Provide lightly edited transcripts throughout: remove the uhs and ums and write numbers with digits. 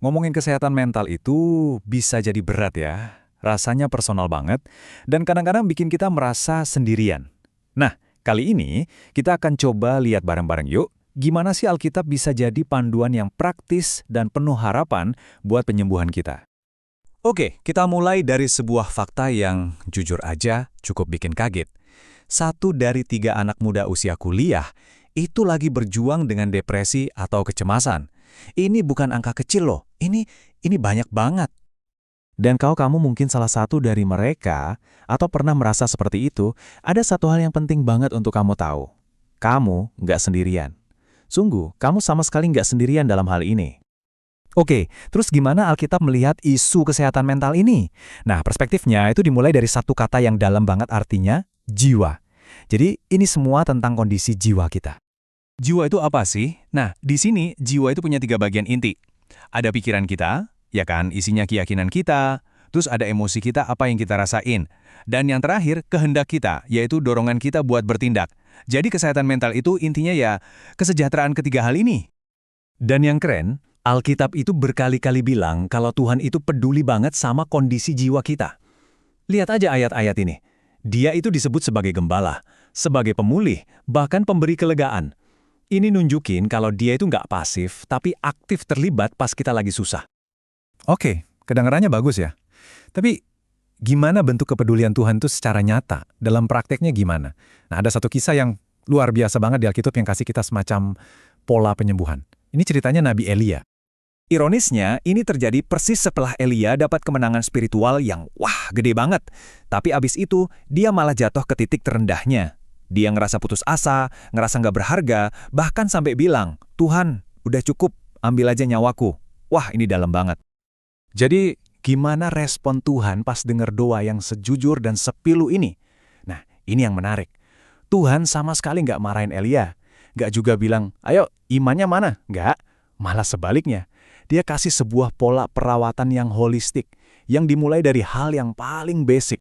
Ngomongin kesehatan mental itu bisa jadi berat ya. Rasanya personal banget, dan kadang-kadang bikin kita merasa sendirian. Nah, kali ini kita akan coba lihat bareng-bareng yuk, gimana sih Alkitab bisa jadi panduan yang praktis dan penuh harapan buat penyembuhan kita. Oke, kita mulai dari sebuah fakta yang jujur aja cukup bikin kaget. 1 dari 3 anak muda usia kuliah itu lagi berjuang dengan depresi atau kecemasan. Ini bukan angka kecil loh, ini banyak banget. Dan kalau kamu mungkin salah satu dari mereka, atau pernah merasa seperti itu, ada satu hal yang penting banget untuk kamu tahu. Kamu nggak sendirian. Sungguh, kamu sama sekali nggak sendirian dalam hal ini. Oke, terus gimana Alkitab melihat isu kesehatan mental ini? Nah, perspektifnya itu dimulai dari satu kata yang dalam banget artinya, jiwa. Jadi, ini semua tentang kondisi jiwa kita. Jiwa itu apa sih? Nah, di sini jiwa itu punya 3 bagian inti. Ada pikiran kita, ya kan, isinya keyakinan kita, terus ada emosi kita, apa yang kita rasain. Dan yang terakhir, kehendak kita, yaitu dorongan kita buat bertindak. Jadi kesehatan mental itu intinya ya kesejahteraan ketiga hal ini. Dan yang keren, Alkitab itu berkali-kali bilang kalau Tuhan itu peduli banget sama kondisi jiwa kita. Lihat aja ayat-ayat ini. Dia itu disebut sebagai gembala, sebagai pemulih, bahkan pemberi kelegaan. Ini nunjukin kalau dia itu nggak pasif, tapi aktif terlibat pas kita lagi susah. Oke, kedengarannya bagus ya. Tapi gimana bentuk kepedulian Tuhan itu secara nyata? Dalam prakteknya gimana? Nah, ada satu kisah yang luar biasa banget di Alkitab yang kasih kita semacam pola penyembuhan. Ini ceritanya Nabi Elia. Ironisnya, ini terjadi persis setelah Elia dapat kemenangan spiritual yang wah, gede banget. Tapi abis itu, dia malah jatuh ke titik terendahnya. Dia ngerasa putus asa, ngerasa nggak berharga, bahkan sampai bilang, Tuhan, udah cukup, ambil aja nyawaku. Wah, ini dalam banget. Jadi, gimana respon Tuhan pas dengar doa yang sejujur dan sepilu ini? Nah, ini yang menarik. Tuhan sama sekali nggak marahin Elia. Nggak juga bilang, ayo, imannya mana? Nggak. Malah sebaliknya. Dia kasih sebuah pola perawatan yang holistik, yang dimulai dari hal yang paling basic.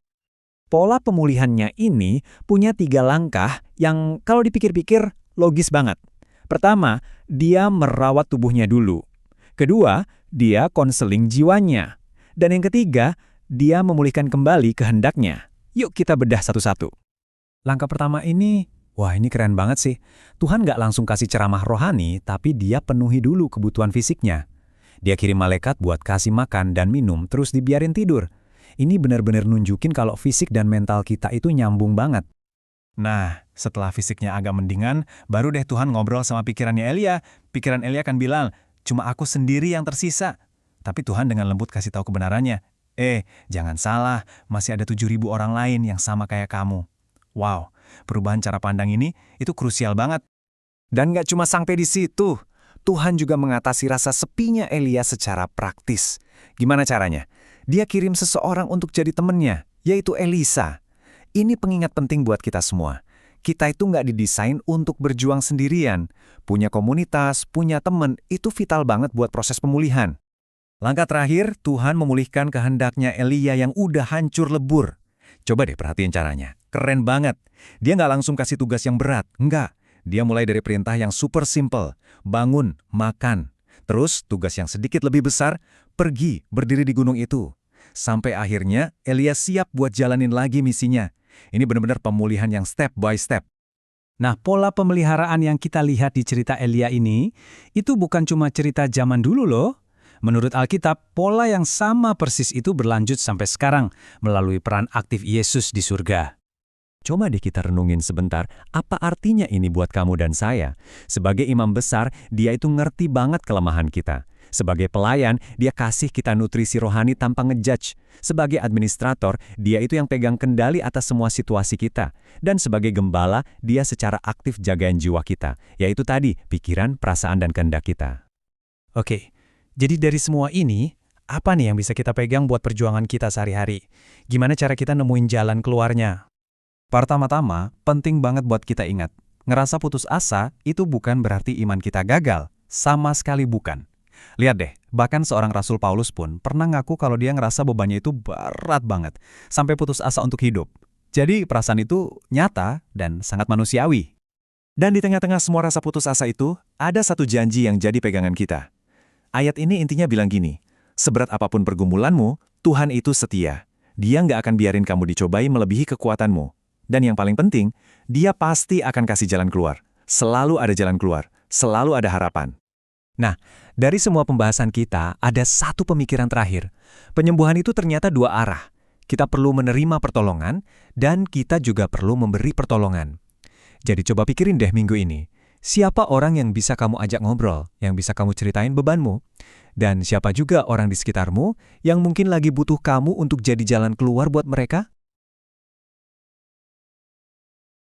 Pola pemulihannya ini punya 3 langkah yang kalau dipikir-pikir logis banget. Pertama, dia merawat tubuhnya dulu. Kedua, dia konseling jiwanya. Dan yang ketiga, dia memulihkan kembali kehendaknya. Yuk kita bedah satu-satu. Langkah pertama ini, wah ini keren banget sih. Tuhan nggak langsung kasih ceramah rohani, tapi dia penuhi dulu kebutuhan fisiknya. Dia kirim malaikat buat kasih makan dan minum, terus dibiarin tidur. Ini benar-benar nunjukin kalau fisik dan mental kita itu nyambung banget. Nah, setelah fisiknya agak mendingan, baru deh Tuhan ngobrol sama pikirannya Elia. Pikiran Elia kan bilang, cuma aku sendiri yang tersisa. Tapi Tuhan dengan lembut kasih tahu kebenarannya. Jangan salah, masih ada 7.000 orang lain yang sama kayak kamu. Wow, perubahan cara pandang ini itu krusial banget. Dan nggak cuma sampai di situ. Tuhan juga mengatasi rasa sepinya Elia secara praktis. Gimana caranya? Dia kirim seseorang untuk jadi temannya, yaitu Elisa. Ini pengingat penting buat kita semua. Kita itu nggak didesain untuk berjuang sendirian. Punya komunitas, punya teman, itu vital banget buat proses pemulihan. Langkah terakhir, Tuhan memulihkan kehendaknya Elia yang udah hancur lebur. Coba deh perhatiin caranya. Keren banget. Dia nggak langsung kasih tugas yang berat. Enggak. Dia mulai dari perintah yang super simple. Bangun, makan. Terus tugas yang sedikit lebih besar, pergi berdiri di gunung itu. Sampai akhirnya Elia siap buat jalanin lagi misinya. Ini benar-benar pemulihan yang step by step. Nah, pola pemeliharaan yang kita lihat di cerita Elia ini, itu bukan cuma cerita zaman dulu loh. Menurut Alkitab, pola yang sama persis itu berlanjut sampai sekarang melalui peran aktif Yesus di surga. Coba deh kita renungin sebentar, apa artinya ini buat kamu dan saya? Sebagai imam besar, dia itu ngerti banget kelemahan kita. Sebagai pelayan, dia kasih kita nutrisi rohani tanpa ngejudge. Sebagai administrator, dia itu yang pegang kendali atas semua situasi kita. Dan sebagai gembala, dia secara aktif jagain jiwa kita, yaitu tadi, pikiran, perasaan, dan kehendak kita. Oke, jadi dari semua ini, apa nih yang bisa kita pegang buat perjuangan kita sehari-hari? Gimana cara kita nemuin jalan keluarnya? Pertama-tama, penting banget buat kita ingat, ngerasa putus asa itu bukan berarti iman kita gagal, sama sekali bukan. Lihat deh, bahkan seorang Rasul Paulus pun pernah ngaku kalau dia ngerasa bebannya itu berat banget, sampai putus asa untuk hidup. Jadi perasaan itu nyata dan sangat manusiawi. Dan di tengah-tengah semua rasa putus asa itu, ada satu janji yang jadi pegangan kita. ayat ini intinya bilang gini, seberat apapun pergumulanmu, Tuhan itu setia. Dia nggak akan biarin kamu dicobai melebihi kekuatanmu. Dan yang paling penting, Dia pasti akan kasih jalan keluar. Selalu ada jalan keluar, selalu ada harapan. Nah, dari semua pembahasan kita, ada satu pemikiran terakhir. Penyembuhan itu ternyata dua arah. Kita perlu menerima pertolongan, dan kita juga perlu memberi pertolongan. Jadi coba pikirin deh minggu ini, siapa orang yang bisa kamu ajak ngobrol, yang bisa kamu ceritain bebanmu? Dan siapa juga orang di sekitarmu yang mungkin lagi butuh kamu untuk jadi jalan keluar buat mereka?